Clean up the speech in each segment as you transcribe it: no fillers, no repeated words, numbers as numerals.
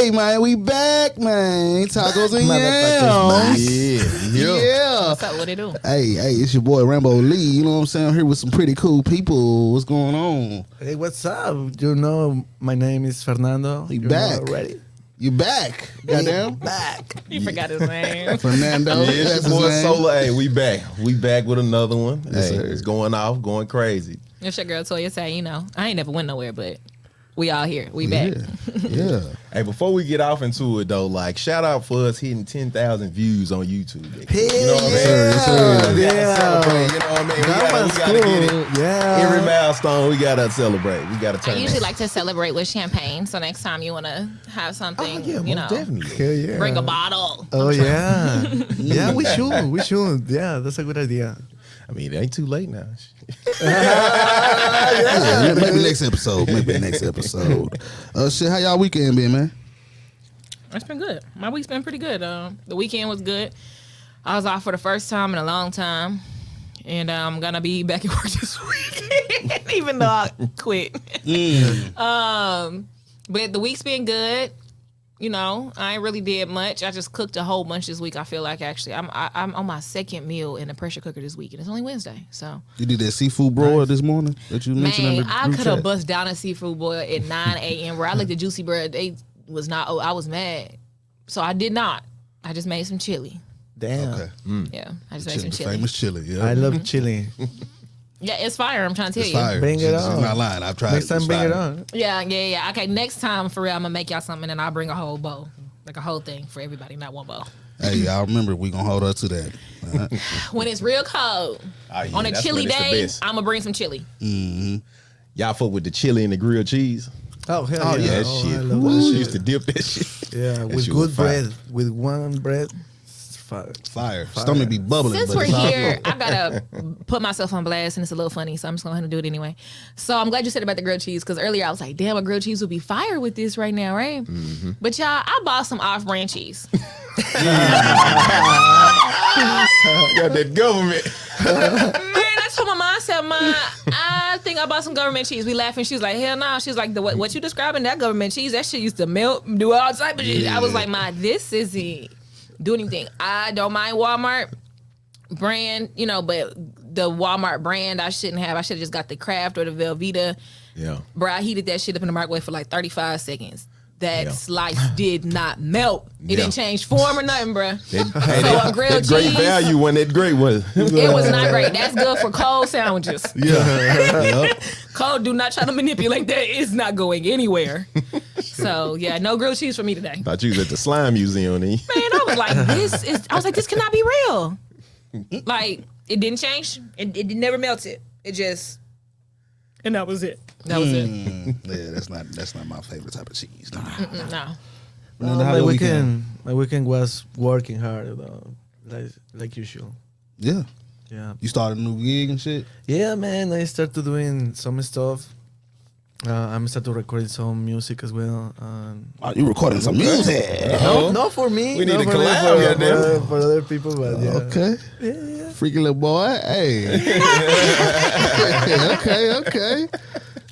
Hey, man, we back, man. Tacos and Yams. Yeah. What's up? What it do? Hey, it's your boy Rambo Lee. You know what I'm saying? I'm here with some pretty cool people. What's going on? Hey, what's up? You know, my name is Fernando. You back already? You back? Goddamn. Back. You forgot his name. Fernando. Yeah, it's that's your boy his name. Solo. Hey, we back. We back with another one. Yes, Hey, sir. it's going off, going crazy. It's your girl Toya say, you know, I ain't never went nowhere, but we all here. We back. Yeah. Hey, before we get off into it though, like shout out for us hitting 10,000 views on YouTube. Hey, You know what I mean? Yes, sir. We gotta Yeah. celebrate, you know what I mean? That we was gotta get cool. it. Yeah. Every milestone we gotta celebrate. We gotta I turn usually it. like to celebrate with champagne. So next time you want to have something, Yeah, you most know, definitely. Hell yeah. bring a bottle. Oh, yeah. Yeah, we should. We should. Yeah, that's a good idea. I mean, it ain't too late now. Yeah, maybe next episode. Shit, how y'all weekend been, man? It's been good. My week's been pretty good. The weekend was good. I was off for the first time in a long time. And I'm going to be back at work this week, even though I quit. But the week's been good. You know, I ain't really did much. I just cooked a whole bunch this week. I feel like actually I'm on my second meal in the pressure cooker this week, and it's only Wednesday. So You did that seafood broil this morning that you mentioned in man, the I group could have chat? bust down a seafood boil at 9 a.m. where I looked at Juicy Bread. They was not. Oh, I was mad, so I did not. I just made some chili. Damn. Okay. Yeah, I just made Chili, some the chili. famous chili. Yeah. I love chili. Yeah, it's fire. I'm trying to tell It's you. fire. Bring it She's on. not lying. I've tried Next it. time, It's bring it fire. on. Yeah. Okay, next time for real, I'm gonna make y'all something, and I'll bring a whole bowl, like a whole thing for everybody, not one bowl. Hey, y'all remember we gonna hold her to that. When it's real cold Oh, yeah, on a that's chilly when it's the day, best. I'm gonna bring some chili. Y'all fuck with the chili and the grilled cheese. Oh, hell Oh, yeah. yeah, that Oh, shit. I love Ooh, that used to shit. dip that shit. Yeah, That with shit was good fire. bread. With one bread, it's fire. Fire. Stomach be bubbling. Since but we're it's all here, good. I gotta put myself on blast, and it's a little funny, so I'm just going to do it anyway. So I'm glad you said about the grilled cheese, because earlier I was like, damn, a grilled cheese would be fire with this right now, right? Mm-hmm. But y'all, I bought some off-brand cheese. Got that government. Man, I told my mom, I said, "Ma, I think I bought some government cheese." We laughing. She was like, "Hell no!" She was like, "What you describing? That government cheese? That shit used to melt, do all type of shit." I was like, "Ma, this isn't do anything. I don't mind Walmart brand, you know, but the Walmart brand I shouldn't have. I should have just got the Kraft or the Velveeta. Yeah. Bro, I heated that shit up in the microwave for like 35 seconds. That Yeah. slice did not melt. It Yeah. didn't change form or nothing, bro. That a grilled great cheese. value when that great was. It was not great. That's good for cold sandwiches. Yeah. Cold, do not try to manipulate that. It's not going anywhere. So yeah, no grilled cheese for me today. Thought you was at the slime museum. Man, I was like, this cannot be real. Like, it didn't change. It never melted. It just, and that was it. That was it. Yeah, that's not my favorite type of cheese. No. No. Fernando, how my your weekend was working hard, like usual. Yeah. Yeah. You started a new gig and shit? Yeah, man. I started doing some stuff. I'm started recording some music as well. Oh, you recording some music. No, not for me. We need not to for me, collab, for, goddamn. for other people, but yeah. Okay. Yeah. Freaky little boy. Hey. okay.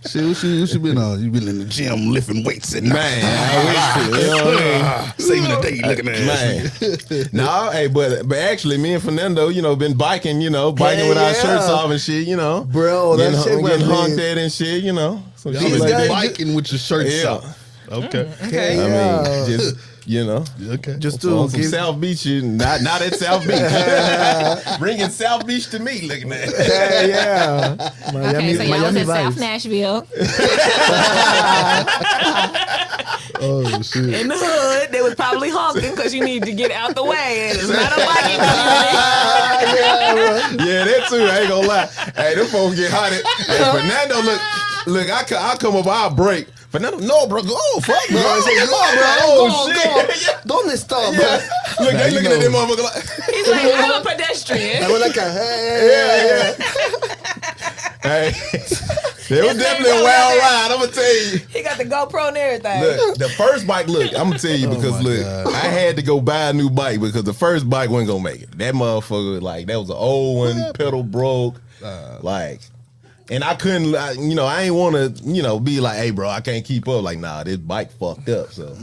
Shit, what you been on? You been in the gym lifting weights and Man, I wish it. You know what I mean? saving the day looking at Man, no, hey, but actually, me and Fernando, you know, been biking, with our shirts off and shit, Bro, that shit was getting honked lit. at and shit, So Y'all shit been like guys- that. biking with your shirts Yeah. off. Okay. Okay, I yeah. mean, just Okay. Just on to some give, South Beach, not at South Beach. Bringing South Beach to me, looking at it. yeah. Miami, Okay, so y'all was Miami in South vibes. Nashville. Oh shit. In the hood, they was probably honking because you need to get out the way. And it's not a biking community. Yeah, that too. I ain't gonna lie. Hey, them folks get hot. Hey, Fernando, look. I come up, I'll break. Fernando, no, bro, go, fuck, bro. I said, oh, shit. Don't stop, bro. Look, they looking at them motherfucker like, He's like, I'm a pedestrian. I was like, hey. hey. It was definitely a wild ride, I'm gonna tell you. He got the GoPro and everything. Look, the first bike, I'm gonna tell you because my look, God. I had to go buy a new bike because the first bike wasn't gonna make it. That motherfucker, like, that was an old one, pedal broke, like. And I couldn't, I ain't want to, be like, hey, bro, I can't keep up. Like, nah, this bike fucked up. So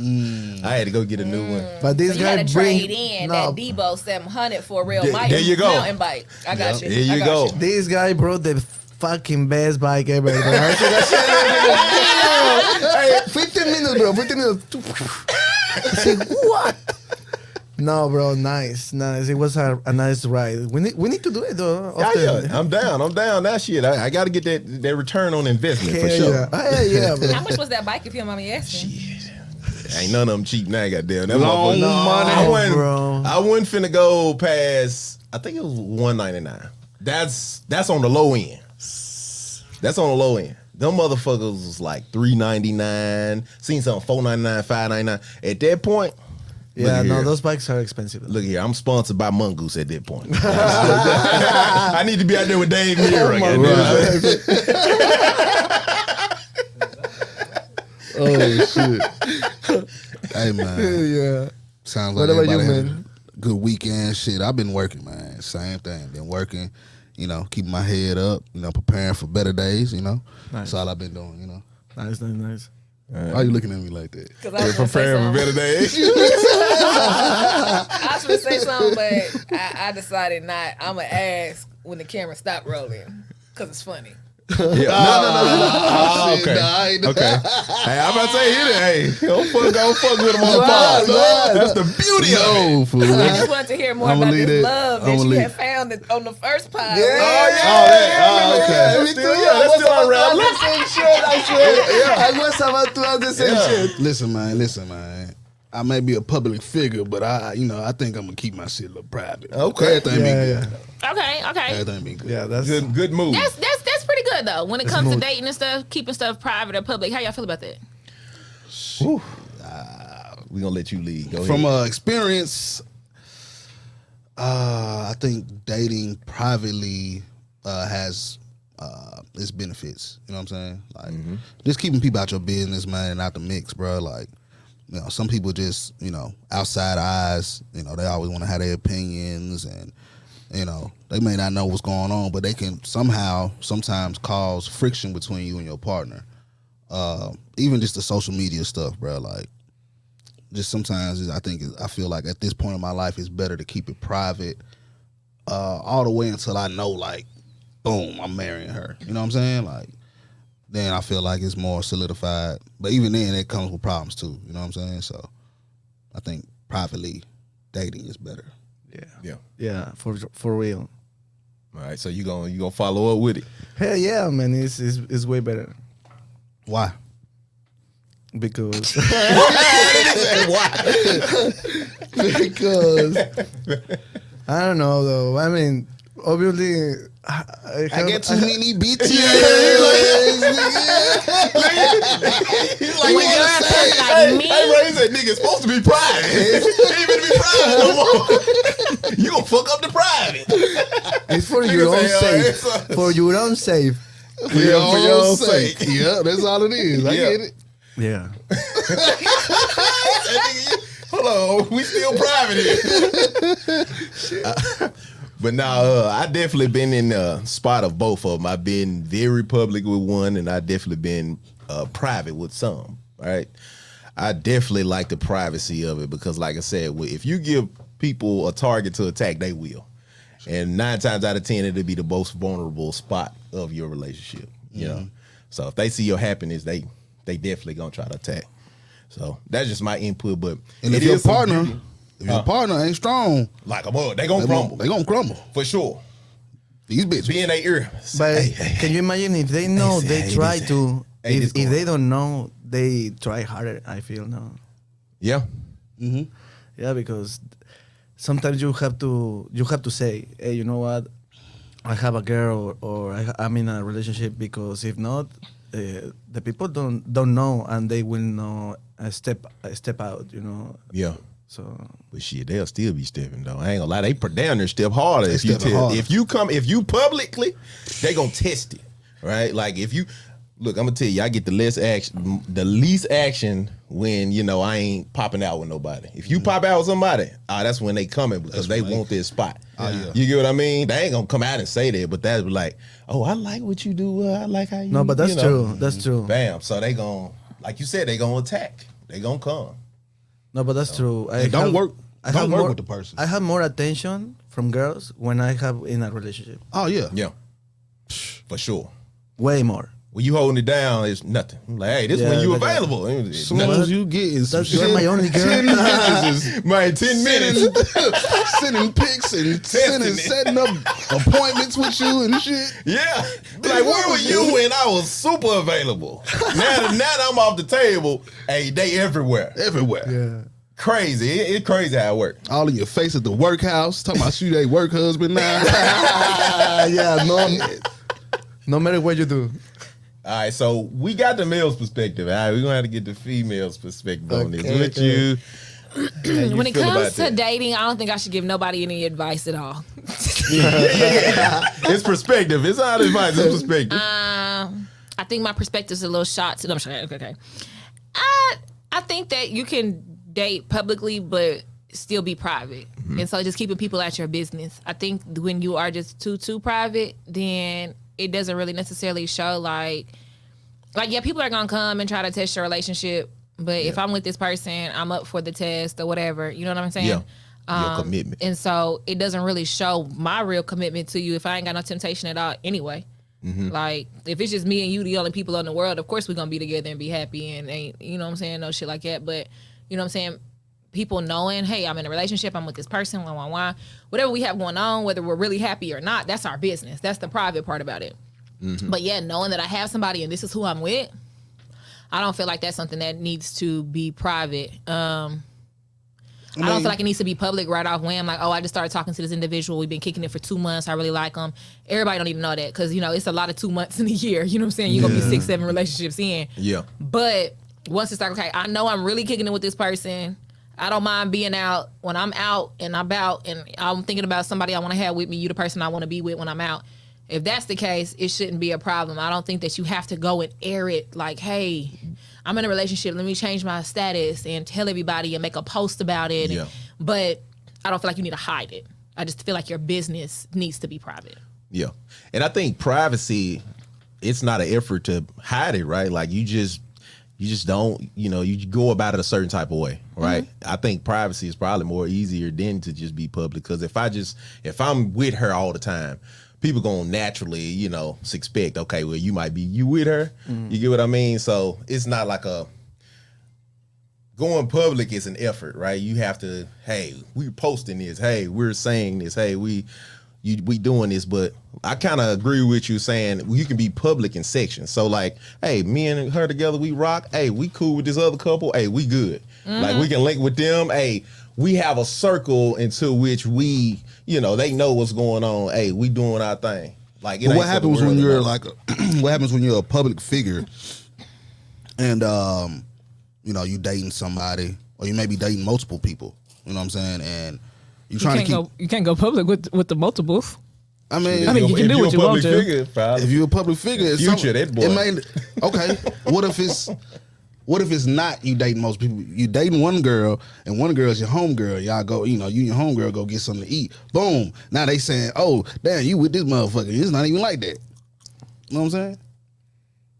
I had to go get a new one. But this So you guy had to trade in that Debo 700 for a real There you go. mountain bike. I got you. There you I got go. you. This guy brought the fucking best bike ever. Bro. I said, 15 minutes, bro. 15 minutes. I said, what? No, bro, nice. It was a nice ride. We need to do it though. Yeah, I'm down. That shit. I got to get that return on investment for sure. Yeah, bro. How much was that bike if you don't mind me asking? Shit. Ain't none of them cheap now, goddamn. That Long motherfucker- money, bro. I wasn't finna go past, I think it was $199. That's on the low end. That's on the low end. Them motherfuckers was like $399. Seen something $499, $599. At that point, Yeah, look no, here. those bikes are expensive. Look here, I'm sponsored by Mongoose at that point. I need to be out there with Dave Mirra. Oh shit. Hey man. Yeah. Sounds What like about you, everybody had man? a good weekend. Shit, I've been working, man. Same thing. Been working, keeping my head up, preparing for better days, Nice. That's all I've been doing, Nice. Why are you looking at me like that? Because I was gonna say Preparing for something. better days. I was going to say something, but I decided not. I'm going to ask when the camera stopped rolling because it's funny. No. Shit, Okay. nah, I ain't- Okay. Hey, I'm about to say, hit it. Hey, don't fuck with them on the Nah, pod. nah. That's the beauty of it. No, fool. I just wanted to hear more I'ma about leave this that- love I'ma that you leave- had found on the first pod. Oh, okay. Me That's too. still, I that's was still about to around. have Look. the same shit. I was about to have the same shit. Listen, man. I may be a public figure, but I think I'm gonna keep my shit a little private. Okay. Everything be good. Okay. Everything be good. Yeah, that's Good move. That's pretty good though. When it comes to smooth. dating and stuff, keeping stuff private or public. How y'all feel about that? We gonna let you lead. Go From ahead. experience, I think dating privately has its benefits. You know what I'm saying? Like just keeping people out your business, man, and out the mix, bro. Like, some people just, outside eyes, they always want to have their opinions, and they may not know what's going on, but they can sometimes cause friction between you and your partner. Even just the social media stuff, bro. Like, just sometimes I feel like at this point in my life, it's better to keep it private all the way until I know, like, boom, I'm marrying her. You know what I'm saying? Like, then I feel like it's more solidified. But even then, it comes with problems too. You know what I'm saying? So I think privately dating is better. yeah, for real. All right, so you gonna follow up with it. Hell yeah, man, it's way better Why? because Because I don't know though. I mean, obviously, I get too many bitches. He's like, When you're a person like me, Hey, bro, he said nigga supposed to be private. He ain't finna be private no more. You gonna fuck up the private. It's for Nigga your own say, safe. it's- For your own safe. For your own sake. Yeah, that's all it is. I Yeah. get it. Yeah. Hold on, we still private here. But now, I definitely been in the spot of both of them. I've been very public with one, and I definitely been private with some. Right, I definitely like the privacy of it because, like I said, if you give people a target to attack, they will. And 9 times out of 10, it'll be the most vulnerable spot of your relationship. You know, so if they see your happiness, they definitely gonna try to attack. So that's just my input. But And it if your is some partner, beauty. if your partner ain't strong, Like a mug, they gonna crumble they gonna crumble. for sure. These bitches. Be in their ear. But Hey. can you imagine if they know, Hey, they hey, try this- to. hey, this If going they on. don't know, they try harder. I feel now. Yeah. Yeah, because sometimes you have to say, hey, you know what? I have a girl or I'm in a relationship, because if not, the people don't know and they will not step out. You know. Yeah. So But shit, they'll still be stepping though. I ain't gonna lie, they down there step harder. If you stepping harder. if you publicly, they gonna test it, right? Like if you, Look, I'm gonna tell you, I get the least action when I ain't popping out with nobody. If you pop out with somebody, that's when they coming because they want this spot. Yeah. You get what I mean? They ain't gonna come out and say that, but that's like, oh, I like what you do. I like how you. No, but that's true. That's true. Bam. So they gonna, like you said, they gonna attack. They gonna come. No, but that's true. Don't work with the person. I have more attention from girls when I have in a relationship. Oh yeah. Yeah, for sure. Way more. When you holding it down, it's nothing. I'm like, hey, this is when you available. As soon as you get some shit, You're my only girl. My 10 minutes. Sending pics and setting up appointments with you and shit. Yeah. Like, where were you when I was super available? Now that I'm off the table, hey, they everywhere. Everywhere. Yeah. Crazy. It's crazy how it works. All in your face at the workhouse. Talking about you, they work husband now. Yeah, no matter what you do. All right, so we got the male's perspective. All right, we're gonna have to get the female's perspective on this. What you when it feel comes about to that? dating, I don't think I should give nobody any advice at all. It's perspective. It's not advice. It's perspective. I think my perspective's a little shot. No, I'm sorry. Okay. I think that you can date publicly, but still be private. And so just keeping people at your business. I think when you are just too private, then it doesn't really necessarily show like yeah, people are gonna come and try to test your relationship. But if I'm with this person, I'm up for the test or whatever. You know what I'm saying? Yeah. Your commitment. And so it doesn't really show my real commitment to you if I ain't got no temptation at all anyway. Like, if it's just me and you, the only people in the world, of course we're going to be together and be happy and ain't, you know what I'm saying, no shit like that. But, you know what I'm saying, people knowing, hey, I'm in a relationship, I'm with this person, whatever we have going on, whether we're really happy or not, that's our business. That's the private part about it. But yeah, knowing that I have somebody and this is who I'm with, I don't feel like that's something that needs to be private. I don't feel like it needs to be public right off when I'm like, oh, I just started talking to this individual. We've been kicking it for 2 months. I really like them. Everybody don't even know that because, it's a lot of 2 months in a year. You know what I'm saying? You're going to be 6-7 relationships in. Yeah. But once it's like, okay, I know I'm really kicking it with this person. I don't mind being out when I'm out and about and I'm thinking about somebody I want to have with me, you the person I want to be with when I'm out. If that's the case, it shouldn't be a problem. I don't think that you have to go and air it like, hey, I'm in a relationship. Let me change my status and tell everybody and make a post about it. Yeah. But I don't feel like you need to hide it. I just feel like your business needs to be private. Yeah. And I think privacy, it's not an effort to hide it, right? Like you just don't, you go about it a certain type of way, right? I think privacy is probably more easier than to just be public. Because if I'm with her all the time, people gonna naturally, suspect, okay, well, you might be you with her. You get what I mean? So it's not like going public is an effort, right? You have to, hey, we're posting this. Hey, we're saying this. Hey, we doing this. But I kind of agree with you saying you can be public in sections. So like, hey, me and her together, we rock. Hey, we cool with this other couple. Hey, we good. Like we can link with them. Hey, we have a circle into which we, they know what's going on. Hey, we doing our thing. Like, what happens when you're what happens when you're a public figure and you dating somebody or you may be dating multiple people. You know what I'm saying? And you can't go public with the multiples. I mean, you can do what you want to. If you're a public figure, that boy. Okay. What if it's not you dating most people? You dating one girl and one girl is your homegirl. Y'all go, you and your homegirl go get something to eat. Boom. Now they saying, oh, damn, you with this motherfucker. It's not even like that. You know what I'm saying?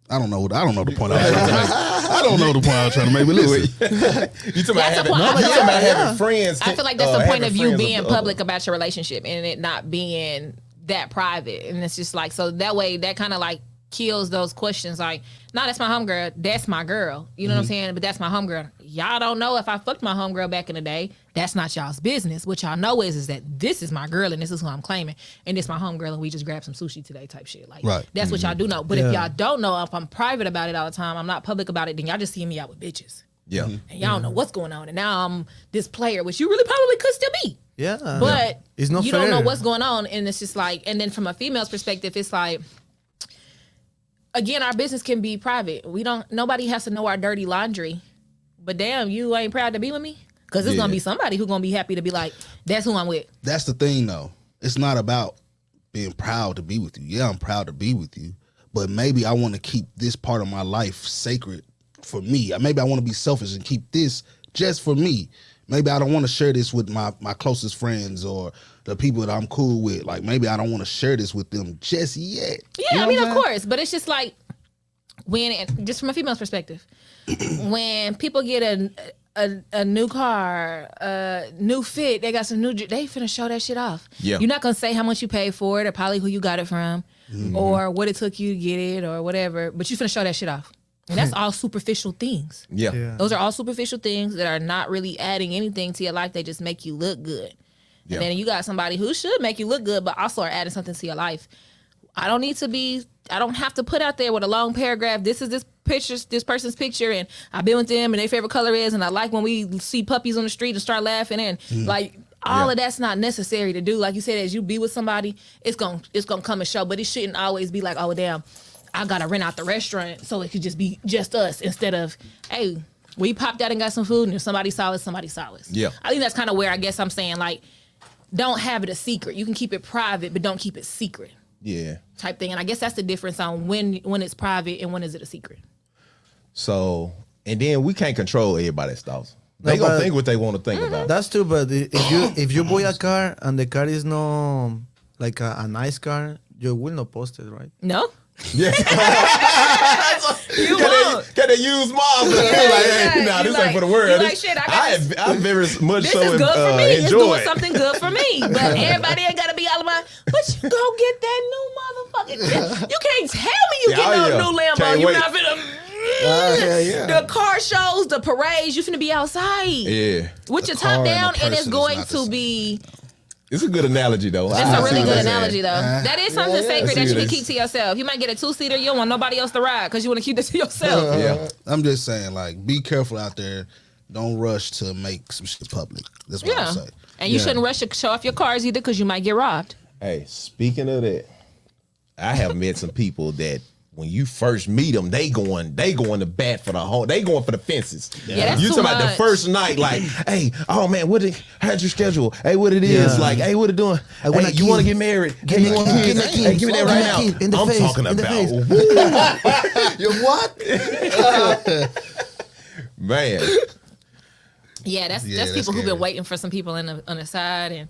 I don't know the point I was trying to make. I don't know the point I was trying to make, but listen. You talking about having friends. I feel like that's the point of you being public about your relationship and it not being that private. And it's just like, so that way that kind of like kills those questions like, no, that's my homegirl, that's my girl. You know what I'm saying? But that's my homegirl. Y'all don't know if I fucked my homegirl back in the day. That's not y'all's business. What y'all know is that this is my girl and this is who I'm claiming. And this my homegirl and we just grabbed some sushi today type shit. Like, that's what y'all do know. But if y'all don't know, if I'm private about it all the time, I'm not public about it, then y'all just see me out with bitches. Yeah. And y'all don't know what's going on. And now I'm this player, which you really probably could still be. Yeah. But it's not you fair. don't know what's going on. And it's just like, and then from a female's perspective, it's like, again, our business can be private. Nobody has to know our dirty laundry. But damn, you ain't proud to be with me? Because there's going to be somebody who's going to be happy to be like, that's who I'm with. That's the thing, though. It's not about being proud to be with you. Yeah, I'm proud to be with you. but maybe I want to keep this part of my life sacred for me. Maybe I want to be selfish and keep this just for me. Maybe I don't want to share this with my closest friends or the people that I'm cool with. Like, maybe I don't want to share this with them just yet. Yeah, You know I mean, what of I'm course, but it's just like just from a female's perspective, when people get a new car, a new fit, they got some new, they finna show that shit off. Yeah. You're not gonna say how much you paid for it or probably who you got it from or what it took you to get it or whatever, but you finna show that shit off. And that's all superficial things. Yeah. Those are all superficial things that are not really adding anything to your life. They just make you look good. Yeah. And then you got somebody who should make you look good, but also are adding something to your life. I don't have to put out there with a long paragraph. This is this person's picture, and I've been with them, and their favorite color is, and I like when we see puppies on the street and start laughing, and like all of that's not necessary to do. Like you said, as you be with somebody, it's gonna come and show, but it shouldn't always be like, oh damn, I gotta rent out the restaurant so it could just be just us instead of, hey, we popped out and got some food, and if somebody saw us, somebody saw us. Yeah. I think that's kind of where I guess I'm saying, like, don't have it a secret. You can keep it private, but don't keep it secret. Yeah. Type thing. And I guess that's the difference on when it's private and when is it a secret. So, and then we can't control everybody's thoughts. They gonna think what they want to think about. That's true, but if you buy a car and the car is no like a nice car, you will not post it, right? No? Yeah. You won't. Can they use mobs? Like, hey, nah, this ain't for the world. You like, shit, I very much this so is good for me. It's enjoy doing it. something good for me. But everybody ain't got to be all about, but you go get that new motherfucking. You can't tell me you getting a new Lambo. Can't You wait. not finna. Yeah. The car shows, the parades, you finna be outside. Yeah. With The your car top and the down, and person it's is going not the to same. be. It's a good analogy, though. That's I a see really what good you're saying. analogy, though. That is something sacred I that see you what can it keep is. to yourself. You might get a 2-seater, you don't want nobody else to ride because you want to keep this to yourself. Yeah. I'm just saying, like, be careful out there. Don't rush to make some shit public. That's what Yeah. I'm saying. And you shouldn't rush to show off your cars either because you might get robbed. Hey, speaking of that, I have met some people that when you first meet them, they going to bat for the home. They going for the fences. Yeah, that's you too talking about the much. first night, like, hey, oh man, how's your schedule? Hey, what it is? Yeah. Like, hey, what it doing? I want Hey, a you want to kid. get married? Give Hey, me you want a kid. kids? Hey, give me that right now. In the I'm face, talking in the about face. You what? man. Yeah, that's that's people who've scary. been waiting for some people on the side and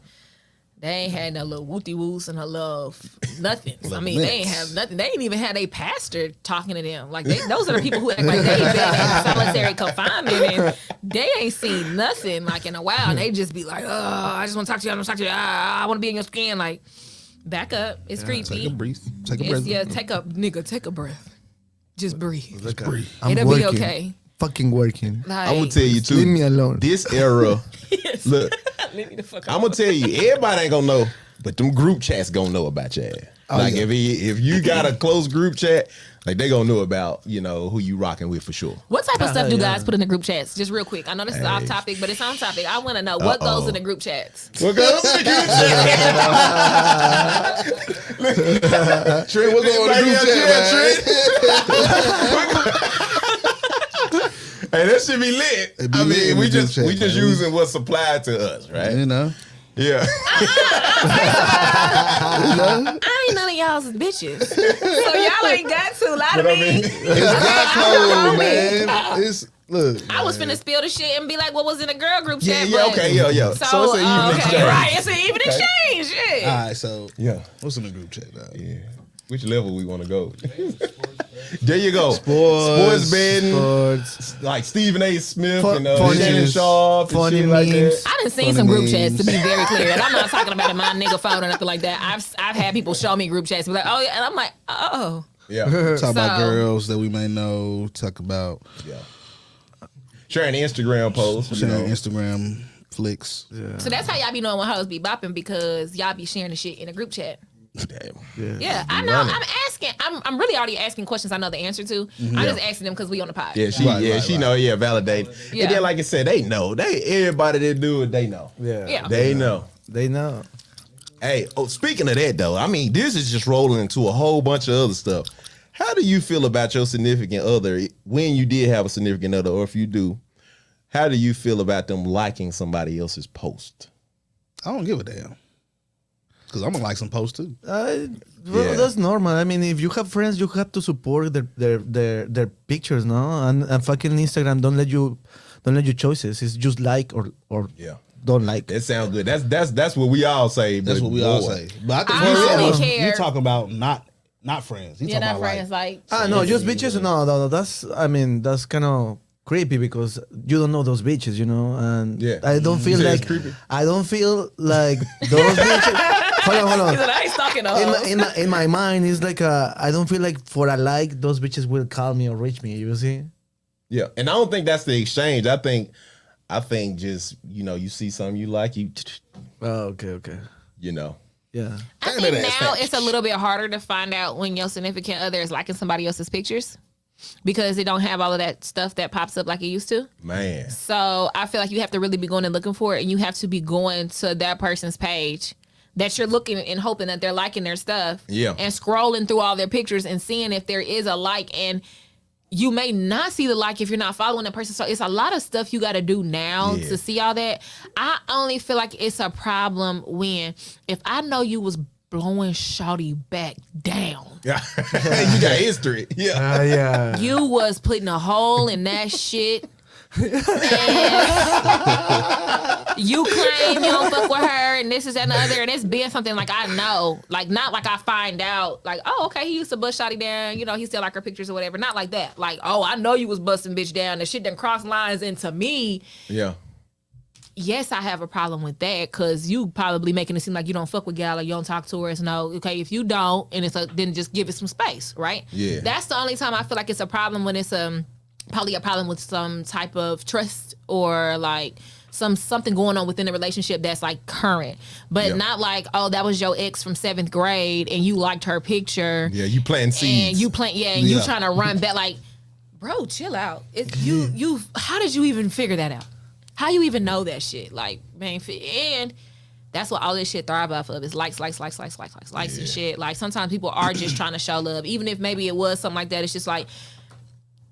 they ain't had no little wooty woos and a little nothing. I mean, they ain't have nothing. They ain't even had a pastor talking to them. Like those are the people who act like they been in solitary confinement and they ain't seen nothing like in a while. And they just be like, oh, I just want to talk to you. I want to talk to you. I want to be in your skin. Like, back up. It's creepy. Take a breath. Take a It's, breath. yeah, take a breath. Just breathe. breathe. I'm It'll working. be okay. Fucking working. Like, I'm gonna tell you too. Leave me alone. This era, look, leave me the fuck I'm alone. gonna tell you, everybody ain't gonna know, but them group chats gonna know about your ass. Like yeah. if you got a close group chat, like they gonna know about who you rocking with for sure. What type of stuff do yeah. guys put in the group chats? Just real quick. I know this is off topic, but it's on topic. I want to know what goes in the group chats. What goes in the group chat? Trent, what's going on in the group chat, man? Hey, that should be lit. It be I lit in mean, the we group just chat, man. using what's supplied to us, right? You know? Yeah. I ain't none of y'all's bitches. So y'all ain't got to lie to But I me. mean- It's not cold, man. It's, look. I was finna spill the shit and be like, what was in the girl group Yeah, chat? yeah, but- okay, yeah. So, So it's an even okay, exchange. right. It's an even exchange. Yeah. All right, so Yeah. what's in the group chat, dog? Yeah. Which level we want to go? There you go. Sports betting, Sports. like Stephen A. Smith Fun- and funny Shannon memes. Sharp and Funny shit like memes. that. I done seen Funny some group memes. chats to be very clear. And I'm not talking about in my nigga phone or nothing like that. I've had people show me group chats, be like, oh yeah, and I'm like, oh. Yeah. Talk about So- girls that we may know. Talk about Yeah. Sharing Instagram posts. sharing Instagram flicks. So that's how y'all be knowing when hoes be bopping because y'all be sharing the shit in a group chat. Damn. Yeah, I know. running. I'm asking. I'm really already asking questions I know the answer to. I'm just asking them because we on the pod. Yeah, she Right. know, validate. Yeah. And then like I said, they know. Everybody that do it, they know. Yeah. They know. They know. Hey, speaking of that though, I mean, this is just rolling into a whole bunch of other stuff. How do you feel about your significant other when you did have a significant other, or if you do? How do you feel about them liking somebody else's post? I don't give a damn. Because I'm gonna like some posts too. Well, that's normal. I mean, if you have friends, you have to support their pictures, no? And fucking Instagram don't let you choices. It's just like or don't like. That sounds good. That's what we all say. That's what we all say. But I think I don't really care. you talking about not friends. You talking not about friends. Like No, just bitches. No. That's kind of creepy because you don't know those bitches, you know. And I don't feel like those bitches. Hold on. I ain't stalking a In my mind, it's like I don't feel like for a like those bitches will call me or reach me. You see? Yeah, and I don't think that's the exchange. I think just you see something you like, you. Oh, okay. You know. Yeah. I think now it's a little bit harder to find out when your significant other is liking somebody else's pictures because they don't have all of that stuff that pops up like it used to. Man. So I feel like you have to really be going and looking for it, and you have to be going to that person's page that you're looking and hoping that they're liking their stuff. Yeah. And scrolling through all their pictures and seeing if there is a like. And you may not see the like if you're not following that person. So it's a lot of stuff you got to do now to see all that. I only feel like it's a problem when if I know you was blowing shawty back down. Yeah. You got history. Yeah. Yeah. You was putting a hole in that shit. And you claim you don't fuck with her and this is that and the other, and it's being something like I know, like not like I find out like, oh, okay, he used to bust shawty down, he still like her pictures or whatever. Not like that. Like, oh, I know you was busting bitch down. The shit done cross lines into me. Yeah. Yes, I have a problem with that because you probably making it seem like you don't fuck with gal or you don't talk to her. So no, okay, if you don't, and then just give it some space, right? Yeah. That's the only time I feel like it's a problem when it's probably a problem with some type of trust or like something going on within the relationship that's like current, but not like, oh, that was your ex from 7th grade and you liked her picture. Yeah, you planting seeds. And you you trying to run back. Like, bro, chill out. You. How did you even figure that out? How you even know that shit? Like, man, and that's what all this shit thrive off of is likes and shit. Like sometimes people are just trying to show love, even if maybe it was something like that. It's just like,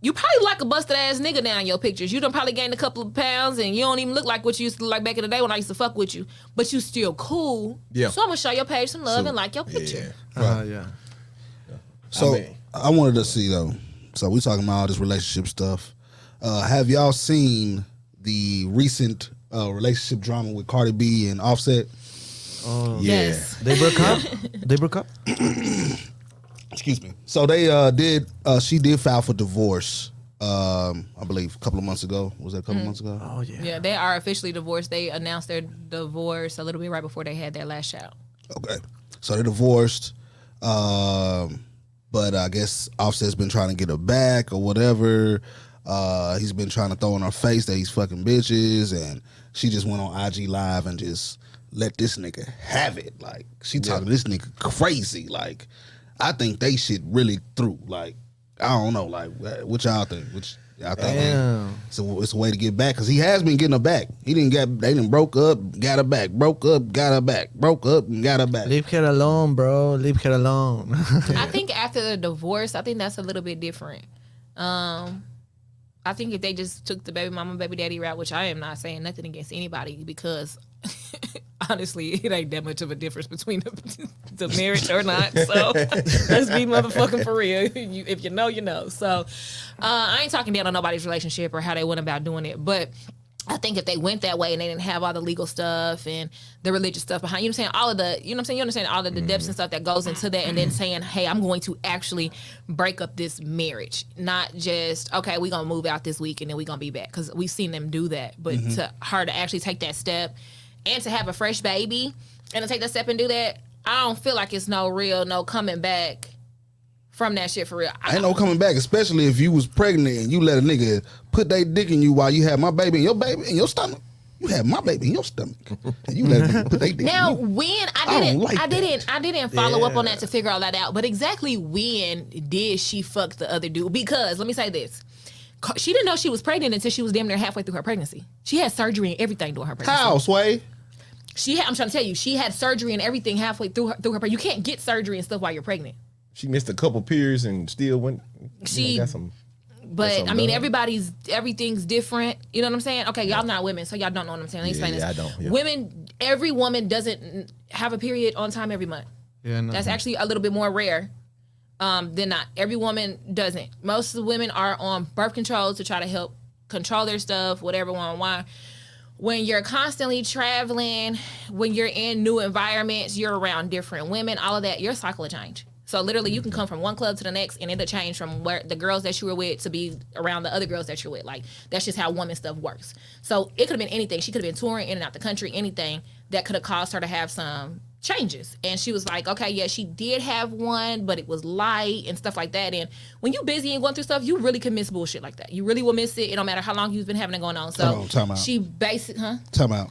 you probably like a busted ass nigga now in your pictures. You done probably gained a couple of pounds and you don't even look like what you used to look like back in the day when I used to fuck with you. But you still cool. Yeah. So I'm gonna show your page some love and like your picture. Yeah. So I wanted to see though. So we talking about all this relationship stuff. Have y'all seen the recent relationship drama with Cardi B and Offset? Oh yeah. Yes. They broke up. They broke up. Excuse me. So they she did file for divorce, I believe a couple of months ago. Was that a couple of months ago? Oh, yeah. Yeah, they are officially divorced. They announced their divorce a little bit right before they had their last child. Okay. So they're divorced. But I guess Offset's been trying to get her back or whatever. He's been trying to throw in her face that he's fucking bitches, and she just went on IG Live and just let this nigga have it. Like, she talking to this nigga crazy. Like, I think they shit really through. Like, I don't know. Like, what y'all think? Damn. It's a way to get back because he has been getting her back. They didn't broke up, got her back, broke up, got her back, broke up and got her back. Leave her alone, bro. Leave her alone. I think after the divorce, I think that's a little bit different. I think if they just took the baby mama, baby daddy route, which I am not saying nothing against anybody because honestly, it ain't that much of a difference between the marriage or not. So let's be motherfucking for real. If you know, you know. So I ain't talking down on nobody's relationship or how they went about doing it, but I think if they went that way and they didn't have all the legal stuff and the religious stuff behind, you know what I'm saying, all of the, you know what I'm saying, you understand all of the depths and stuff that goes into that, and then saying, hey, I'm going to actually break up this marriage, not just, okay, we're going to move out this week and then we're going to be back, because we've seen them do that, but to her to actually take that step and to have a fresh baby and to take that step and do that, I don't feel like it's no coming back from that shit for real. Ain't no coming back, especially if you was pregnant and you let a nigga put their dick in you while you had my baby in your stomach. You had my baby in your stomach. And you let a nigga put their dick now, in you. when I didn't follow up on that to figure all that out. But exactly when did she fuck the other dude? Because let me say this. She didn't know she was pregnant until she was damn near halfway through her pregnancy. She had surgery and everything during her pregnancy. How, Sway? I'm trying to tell you, she had surgery and everything halfway through her pregnancy. You can't get surgery and stuff while you're pregnant. She missed a couple periods and still went. Got some. But I mean, everything's different. You know what I'm saying? Okay, y'all not women, so y'all don't know what I'm saying. Let me explain this. I don't. Yeah. Women, every woman doesn't have a period on time every month. Yeah, no. That's actually a little bit more rare than not. Every woman doesn't. Most of the women are on birth control to try to help control their stuff, whatever, why. When you're constantly traveling, when you're in new environments, you're around different women, all of that, your cycle will change. So literally you can come from one club to the next and it'll change from where the girls that you were with to be around the other girls that you're with. Like, that's just how woman stuff works. So it could have been anything. She could have been touring in and out the country, anything that could have caused her to have some changes. And she was like, okay, yeah, she did have one, but it was light and stuff like that. And when you busy and going through stuff, you really can miss bullshit like that. You really will miss it. It don't matter how long you've been having it going on. So time out. she basically, Time out.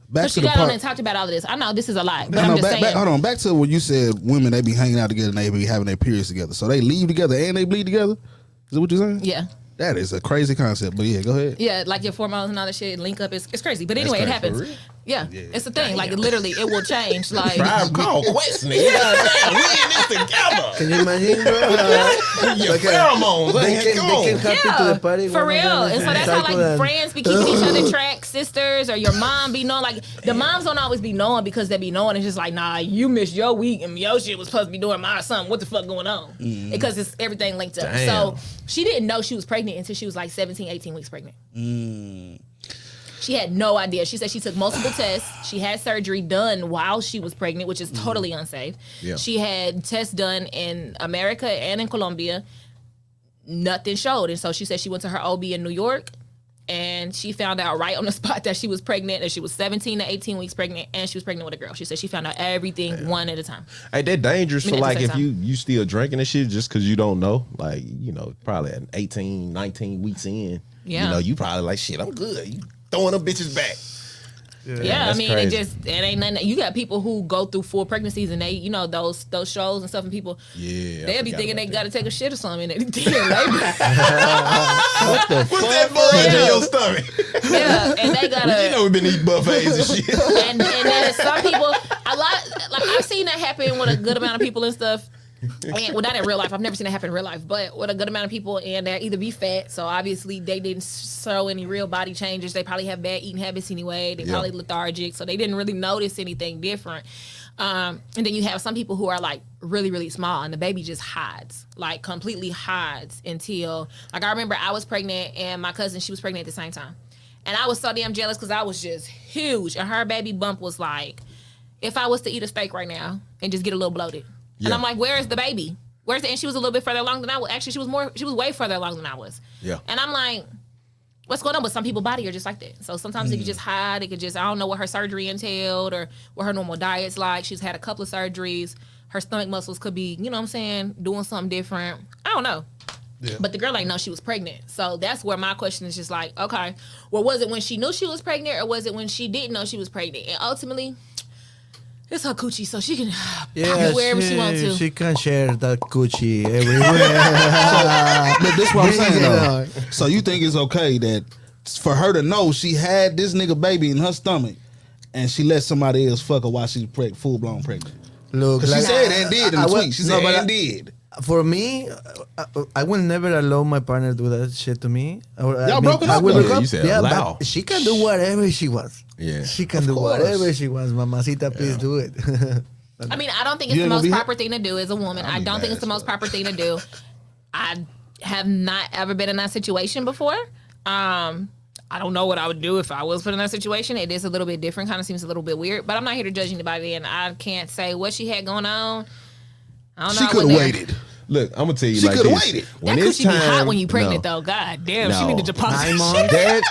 Back so she to the got on part. and talked about all of this. I know this is a lot, but I'm just saying. Hold on. Back to what you said. Women, they be hanging out together and they be having their periods together. So they leave together and they bleed together. Is that what you're saying? Yeah. That is a crazy concept. But yeah, go ahead. Yeah, like your hormones and all that shit link up. It's crazy. But anyway, it crazy. happens. For real? Yeah, it's a thing. Like, literally, it will change. Like, Tribe called questioning. Goddamn, we in this together. Can you imagine, bro? Your pheromones. They can happen to the party. for one real. another And so that's how, cycle like, and- friends be keeping each other track, sisters, or your mom be knowing. Like, the moms don't always be knowing because they be knowing. It's just like, nah, you missed your week and your shit was supposed to be doing my son. What the fuck going on? Because it's everything linked up. Damn. So she didn't know she was pregnant until she was like 17, 18 weeks pregnant. She had no idea. She said she took multiple tests. She had surgery done while she was pregnant, which is totally unsafe. Yeah. She had tests done in America and in Colombia. Nothing showed. And so she said she went to her OB in New York and she found out right on the spot that she was pregnant, that she was 17 to 18 weeks pregnant, and she was pregnant with a girl. She said she found out everything one at a time. Hey, that dangerous I mean, for at the like same if time. you still drinking and shit just because you don't know. Like, probably at 18, 19 weeks in. Yeah. You probably like, shit, I'm good. You throwing them bitches back. Yeah, I that's mean, crazy. it ain't nothing. You got people who go through full pregnancies and they, those shows and stuff, and people, Yeah. they'll be thinking they got to take a shit or something. And they in labor. What's that bulge in your stomach? Yeah, and they gotta. We've been eating buffets and shit. And then some people, like I've seen that happen with a good amount of people and stuff. And, well, not in real life. I've never seen it happen in real life, but with a good amount of people, and they either be fat, so obviously they didn't show any real body changes. They probably have bad eating habits anyway. They probably lethargic, so they didn't really notice anything different. And then you have some people who are like really, really small, and the baby just hides, like completely hides until, like, I remember I was pregnant and my cousin, she was pregnant at the same time. And I was so damn jealous because I was just huge, and her baby bump was like, if I was to eat a steak right now and just get a little bloated. And Yeah. I'm like, where is the baby? Where's the? And she was a little bit further along than I was. Actually, she was way further along than I was. Yeah. And I'm like, what's going on? But some people's body are just like that. So sometimes it could just hide. It could just, I don't know what her surgery entailed or what her normal diet's like. She's had a couple of surgeries. Her stomach muscles could be, you know what I'm saying, doing something different. I don't know. Yeah. But the girl ain't know she was pregnant. So that's where my question is just like, okay, well, was it when she knew she was pregnant or was it when she didn't know she was pregnant? And ultimately, it's her coochie, so she can pop it wherever she wants to. She can share that coochie everywhere. But this what I'm saying though. So you think it's okay that for her to know she had this nigga baby in her stomach and she let somebody else fuck her while she's full blown pregnant? Look, Because she said and did in the tweet. She said but and did. For me, I will never allow my partner to do that shit to me. Y'all broken I up, will though. break Yeah, up. you said Yeah, allow. but she can do whatever she wants. Yeah. She can Of do course. whatever she wants. Mamacita, please do it. I mean, I don't think it's You the ain't gonna most be proper thing to do as a woman. I be don't think mad it's the as most fuck. proper thing to do. I have not ever been in that situation before. I don't know what I would do if I was put in that situation. It is a little bit different, kind of seems a little bit weird, but I'm not here to judge anybody, and I can't say what she had going on. I don't know. She I could have wasn't there. waited. Look, I'm gonna tell you She like coulda this. waited. When That it's coochie be hot time- when you pregnant, no. though. God damn, she No. need to deposit 9 that months. shit. That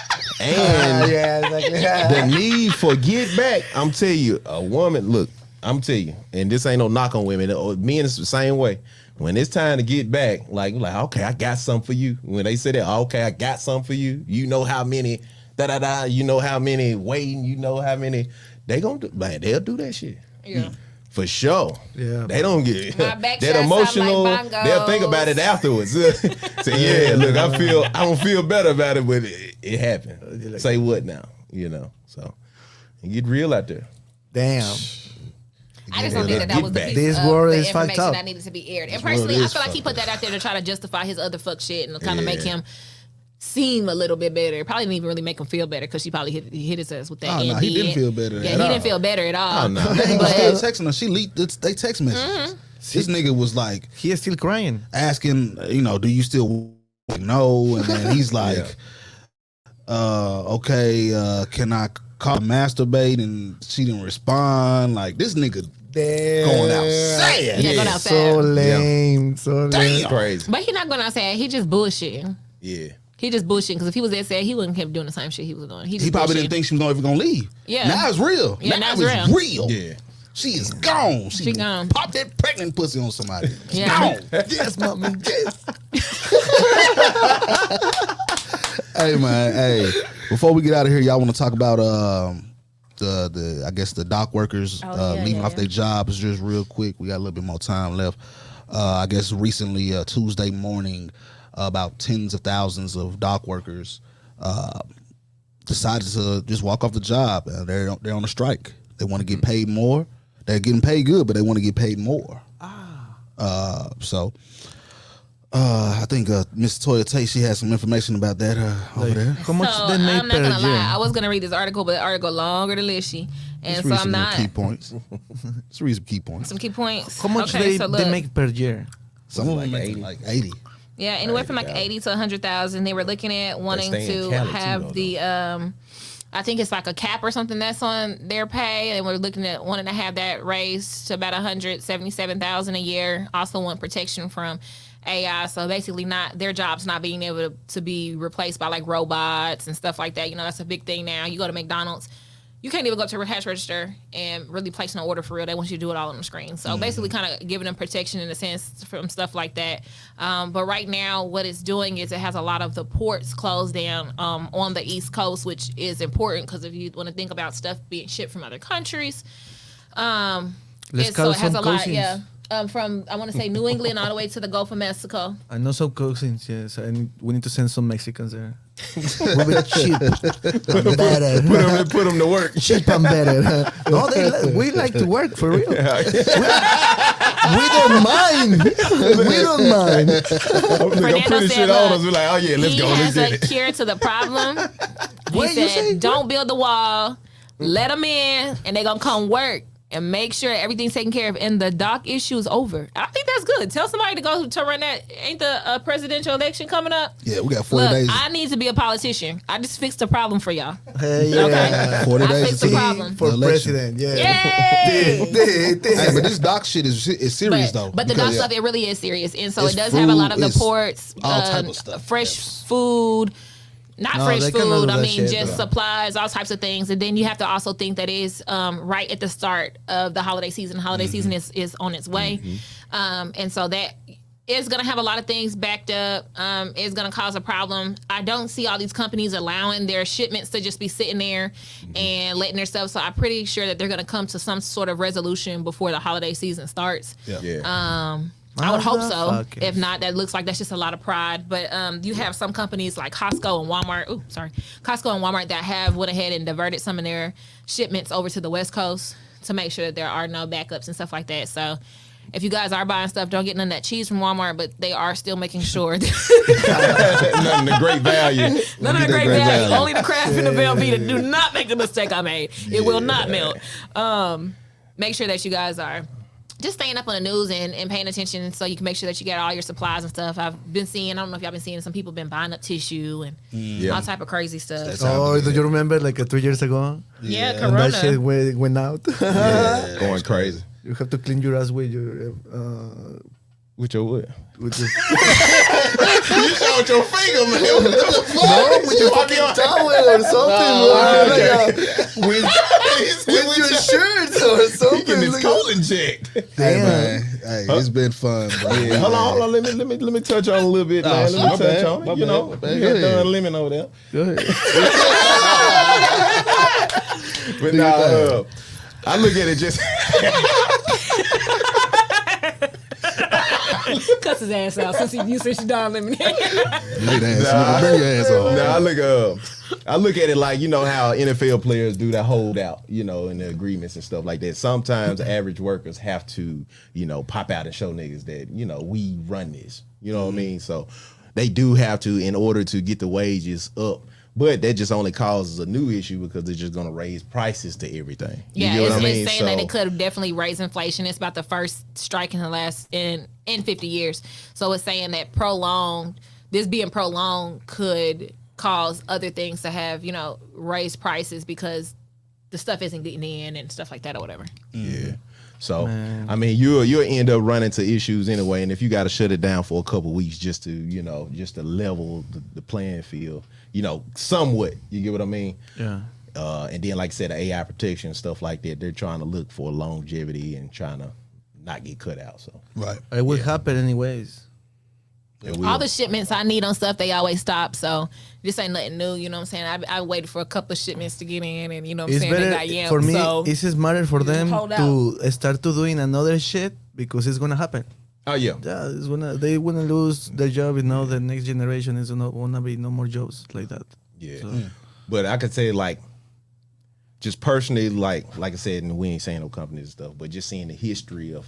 and yeah, exactly. the need for get back. I'm telling you, a woman. Look, I'm telling you, and this ain't no knock on women. Or men is the same way. When it's time to get back, like okay, I got something for you. When they say that, okay, I got something for you. You know how many You know how many waiting. You know how many they gonna do. Man, they'll do that shit. Yeah. For sure. Yeah. They don't get My back that shots emotional. sound like They'll think about it afterwards. Say, yeah, look, I don't feel better about it, but it happened. Say what now? So get real out there. Damn. I just don't think that was the Get piece back. This of world the is fucked information up. that needed to be aired. And world personally, I is feel like he fucked put that out there to try to justify his other fuck shit and kind of make Yeah. him seem a little bit better. Probably didn't even really make him feel better because she probably hit his ass with that. Oh, no, he didn't feel better. Yeah, at he all. didn't feel better at all. Oh, no. He was But- still texting her. She leaked they text messages. This nigga was like He is still crying. asking, do you still know? And then he's like, okay, can I call masturbate? And she didn't respond. Like this nigga going outside. Yeah, going outside. So lame. So lame. It's crazy. But he not going outside. He just bullshitting. Yeah. He just bullshitting because if he was that sad, he wouldn't keep doing the same shit he was doing. He probably didn't think she was ever gonna leave. Yeah. Now it's real. Yeah, now it's it's real. real. Yeah. She is gone. She gone. Pop that pregnant pussy on somebody. It's Yeah. gone. Yes, mommy. Yes. Hey man, hey. Before we get out of here, y'all want to talk about the I guess the dock workers leaving off their jobs just real quick. We got a little bit more time left. I guess recently Tuesday morning, about tens of thousands of dock workers decided to just walk off the job. They're on a strike. They want to get paid more. They're getting paid good, but they want to get paid more. So I think Miss Toya Tate, she has some information about that over there. How much So they make I'm not per gonna year? lie. I was gonna read this article, but the article longer than Lishy, and Let's so read I'm some not. key points. Let's read some key points. Some key points. How much Okay, they, so they look. make per year? Some of them like making 80. like 80. Yeah, anywhere from like 80 to 100,000. They were looking at wanting stay in to Cali, too, have though, the I think it's like a cap or something that's on their pay, and we're looking at wanting to have that raised to about 177,000 a year. Also want protection from AI, so basically not their jobs not being able to be replaced by like robots and stuff like that. That's a big thing now. You go to McDonald's, you can't even go to a cash register and really place an order for real. They want you to do it all on the screen. So basically kind of giving them protection in a sense from stuff like that. But right now what it's doing is it has a lot of the ports closed down on the East Coast, which is important because if you want to think about stuff being shipped from other countries, Let's so call it has some a lot, cousins. yeah. From I want to say New England all the way to the Gulf of Mexico. I know some cousins, yes. And we need to send some Mexicans there. We'll be cheap and better. Put them to work. Cheap and better. No, we like to work for real. We don't mind. We don't mind. I'm Fernando pretty said, shit on look, us. We're like, oh yeah, let's he go. Let's has get a it. cure to the problem. He What you say? said, don't build the wall. Let them in, and they're going to come work and make sure everything's taken care of. And the dock issue is over. I think that's good. Tell somebody to go to run that. Ain't the presidential election coming up? Yeah, we got 40 Look, days. I need to be a politician. I just fixed the problem for y'all. Hey, yeah. Okay? 40 I days fixed the until- problem. For The election. president, yeah. Yay! Hey, but this dock shit is serious though. But the because, dock stuff, it really is serious. And so It's it does have a lot of food, the it's ports, all type of stuff, fresh yes. food, not No, fresh they cannot food. do I that mean, shit, just though. supplies, all types of things. And then you have to also think that is right at the start of the holiday season. The holiday season is on its way. And so that is going to have a lot of things backed up. It's going to cause a problem. I don't see all these companies allowing their shipments to just be sitting there and letting their stuff. So I'm pretty sure that they're going to come to some sort of resolution before the holiday season starts. Yeah. I would hope so. Motherfuckers. If not, that looks like that's just a lot of pride. But you have some companies like Costco and Walmart. Costco and Walmart that have went ahead and diverted some of their shipments over to the West Coast to make sure that there are no backups and stuff like that. So if you guys are buying stuff, don't get none of that cheese from Walmart. But they are still making sure that Nothing to great value. none of the Get that great great value, value. only the Kraft and the Velveeta. Do not make the mistake I made. It will not melt. Make sure that you guys are just staying up on the news and paying attention so you can make sure that you get all your supplies and stuff. I've been seeing, I don't know if y'all been seeing, some people been buying up tissue and Yeah. all type of crazy stuff. That's Oh, do you remember like 2 years ago? Yeah, And Corona. that shit went out. Yeah, Going crazy. You have to clean your ass with your With your what? with your You showed your finger, man. What the fuck? no, with your fucking towel or something. With your shirts or He something. getting his like- colon checked. Hey Damn. man, hey, it's been fun, bro. Yeah, hold on. Let me touch on a little bit, man. Oh, Let me my touch bad, on my it. You bad, know, my bad. you got Go ahead. Don Lemon over there. Go ahead. But now, I look at it just. Cuss his ass out since you said she Don Lemon. Lay that ass, bring your ass on. Now I look at it like, you know how NFL players do that hold out, you know, in the agreements and stuff like that. Sometimes average workers have to, you know, pop out and show niggas that, you know, we run this. You know what I mean? So they do have to in order to get the wages up. But that just only causes a new issue because they're just going to raise prices to everything. You Yeah, get what I mean? it's saying that it could have definitely raised inflation. It's about the first strike in 50 years. So it's saying that this being prolonged could cause other things to have, raised prices because the stuff isn't getting in and stuff like that or whatever. Yeah. So, I mean, you'll end up running into issues anyway. And if you got to shut it down for a couple of weeks just to level the playing field, somewhat, you get what I mean? Yeah. And then, like I said, the AI protection and stuff like that, they're trying to look for longevity and trying to not get cut out. So, Right. It will happen anyways. All the shipments I need on stuff, they always stop. So this ain't nothing new. You know what I'm saying? I waited for a couple of shipments to get in, and you know what I'm It's saying? They got better yams. for me. So It's smarter for them hold to start to doing another shit because it's gonna happen. oh yeah, Yeah, they wanna lose their job. The next generation is gonna be no more jobs like that. yeah. So- But I could say just personally, like I said, and we ain't saying no companies and stuff, but just seeing the history of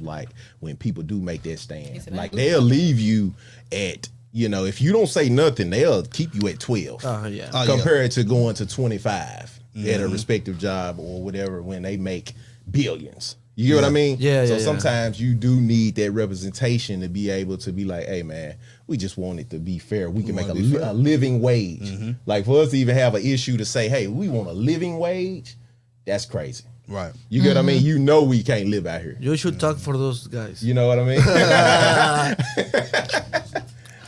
when people do make that stand, they'll leave you at, if you don't say nothing, they'll keep you at 12. Yeah. Compared to going to 25 at a respective job or whatever when they make billions. You get what I mean? Yeah, So yeah. sometimes you do need that representation to be able to be like, hey man, we just want it to be fair. We can make a living wage. Like for us to even have an issue to say, hey, we want a living wage, that's crazy. Right. You get what I mean? We can't live out here. You should talk for those guys. You know what I mean?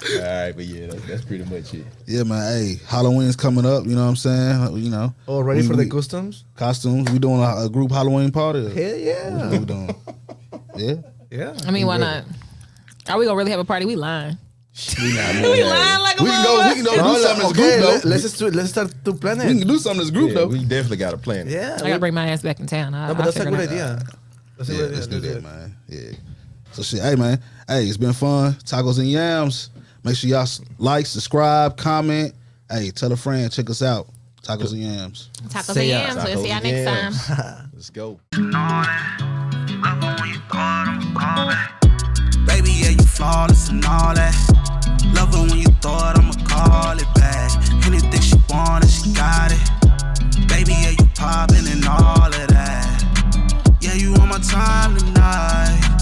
All right, but yeah, that's pretty much it. Yeah, man. Hey, Halloween's coming up. You know what I'm saying? Oh, ready for the we- customs? costumes. We doing a group Halloween party. Hell yeah. What we doing? Yeah. Yeah. I mean, why not? Are we gonna really have a party? We lying. We not, We lying like a We can go do something as a Okay, group though. let's start to plan We can it. do something as a group Yeah, though. we definitely got a plan. Yeah. I gotta bring my ass back in town. No, but that's a good idea. That's a Yeah, good idea. let's do Let's that, man. Yeah. So shit, hey man, it's been fun. Tacos and Yams. Make sure y'all like, subscribe, comment. Hey, tell a friend, check us out. Tacos and Yams. Tacos Say and ya. yams. We'll see y'all next time. Let's go. Baby, yeah, you flawless and all that. Love her when you thought I'ma call it back. Anything she wanted, she got it. Baby, yeah, you poppin' and all of that. Yeah, you on my time tonight.